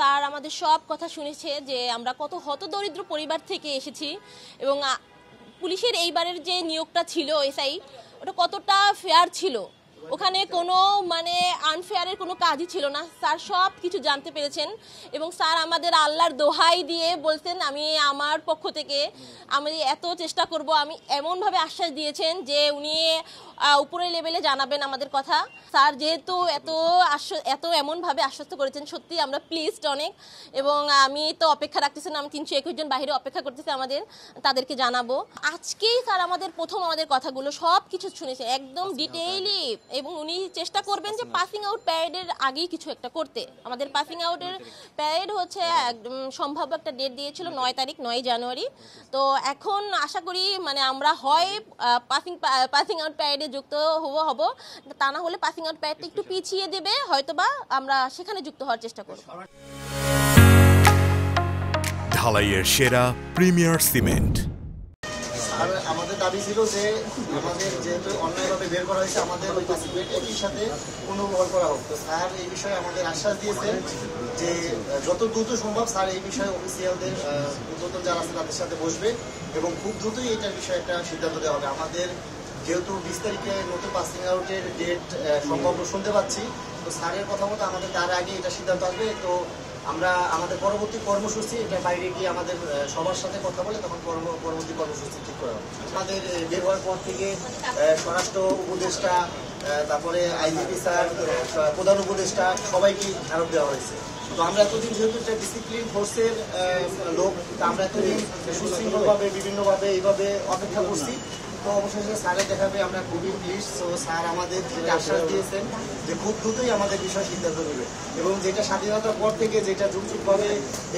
Sir আমাদের সব কথা শুনেছে যে আমরা কত হতদরিদ্র পরিবার থেকে এসেছি এবং পুলিশের এইবারের যে নিয়োগটা ছিল এসআই ওটা কতটা ফেয়ার ছিল, ওখানে কোনো মানে আনফেয়ারের কোনো কাজই ছিল না। স্যার সব কিছু জানতে পেরেছেন এবং স্যার আমাদের আল্লাহর দোহাই দিয়ে বলতেন আমি আমার পক্ষ থেকে আমি এত চেষ্টা করব, আমি এমনভাবে আশ্বাস দিয়েছেন যে উনি উপরের লেভেলে জানাবেন আমাদের কথা। স্যার যেহেতু এত এমনভাবে আশ্বস্ত করেছেন, সত্যি আমরা প্লিজড অনেক। এবং আমি তো অপেক্ষা রাখতেছি না, আমি 321 জন বাইরে অপেক্ষা করতেছি তাদেরকে জানাবো। আজকেই স্যার আমাদের কথাগুলো সব কিছু শুনেছে একদম ডিটেইলি এবং উনি চেষ্টা করবেন যে পাসিং আউট প্যারেডের আগেই কিছু একটা করতে। আমাদের পাসিং আউটের প্যারেড হচ্ছে একদম সম্ভাব্য একটা ডেট দিয়েছিল 9 জানুয়ারি। তো এখন আশা করি মানে আমরা হয় পাসিং আউট প্যারেডে যুক্ত হব, তা না হলে পাসিং আউট প্যারেডটা একটু পিছিয়ে দেবে, হয়তোবা আমরা সেখানে যুক্ত হওয়ার চেষ্টা করব। ঢালাইয়ের সেরা প্রিমিয়ার সিমেন্ট। আর আমাদের দাবি ছিল যে আমাদের যেহেতু অন্যায়ভাবে বের করা হয়েছে আমাদের ওই পাসিমেন্ট একই সাথে পুনর্বহাল করা হোক। তো স্যার এই বিষয়ে আমাদের আশ্বাস দিয়েছেন যে যত দ্রুত সম্ভব স্যার এই বিষয়ে অফিসিয়ালদের উদ্যোগ যারা আছে তাদের সাথে বসবে এবং খুব দ্রুতই এটার বিষয়ে একটা সিদ্ধান্ত দেওয়া হবে। আমাদের যেহেতু 20 তারিখে নতুন পাসিং আউটের ডেট সম্ভব শুনতে পাচ্ছি, তো স্যারের কথা মতো আমাদের তার আগে এটা সিদ্ধান্ত আসবে। তো আমরা আমাদের পরবর্তী কর্মসূচি এটা বাইরে গিয়ে আমাদের সবার সাথে কথা বলে তখন পরবর্তী কর্মসূচি ঠিক করা হবে। আমাদের বের হওয়ার পর থেকে স্বরাষ্ট্র উপদেষ্টা, তারপরে আইজিপি স্যার, প্রধান উপদেষ্টা সবাইকে ধারক দেওয়া হয়েছে। তো আমরা এতদিন যেহেতু একটা ডিসিপ্লিন ফোর্সের লোক, আমরা এতদিন সুশৃঙ্খলভাবে বিভিন্নভাবে এইভাবে অপেক্ষা করছি। তো অবশেষে স্যারের দেখাবে আমরা খুবই প্লিজ। তো স্যার আমাদের যেটা আশ্বাস দিয়েছেন যে খুব দ্রুতই আমাদের বিষয় সিদ্ধান্ত নেবে এবং যেটা স্বাধীনতার পর থেকে যেটা যুগযুগভাবে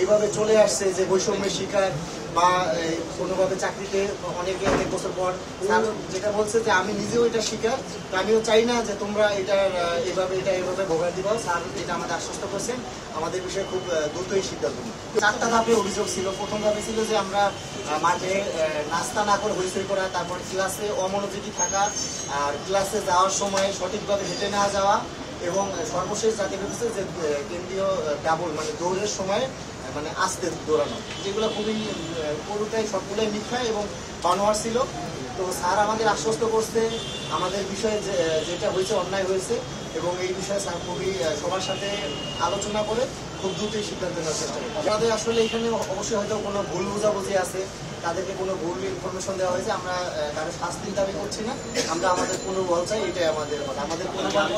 এইভাবে চলে আসছে যে বৈষম্যের শিকার বা কোনোভাবে চাকরিতে অনেক বছর পর স্যার যেটা বলছে যে আমি নিজেও এটা শিকার, তো আমিও চাই না যে তোমরা এভাবে ভোগান্তি পাও। স্যার এটা আমাদের আশ্বস্ত করছেন আমাদের বিষয়ে খুব দ্রুতই সিদ্ধান্ত নেবে। 4টা ধাপে অভিযোগ ছিল। প্রথম ধাপে ছিল যে আমরা মাঠে নাস্তা না করে হইচই করা, তারপর ক্লাসে অমনোযোগী থাকা, আর ক্লাসে যাওয়ার সময় সঠিকভাবে হেঁটে না যাওয়া এবং সর্বশেষ জাতি হচ্ছে যে কেন্দ্রীয় ডাবল মানে দৌড়ের সময় মানে আস্তে দৌড়ানো, যেগুলো খুবই পুরোটাই সবগুলোই মিথ্যা এবং বানোয়ার ছিল। তো স্যার আমাদের আশ্বস্ত করছে আমাদের বিষয়ে যেটা হয়েছে অন্যায় হয়েছে এবং এই বিষয়ে স্যার খুবই সবার সাথে আলোচনা করে খুব দ্রুতই সিদ্ধান্ত নেওয়ার চেষ্টা করবে। আমাদের আসলে এখানে অবশ্যই হয়তো কোনো ভুল বোঝাবুঝি আছে, তাদেরকে কোনো ভুল ইনফরমেশন দেওয়া হয়েছে। আমরা কারো শাস্তির দাবি করছি না, আমরা আমাদের পুনর্বহাল চাই, এটাই আমাদের কথা। আমাদের পুনর্বহাল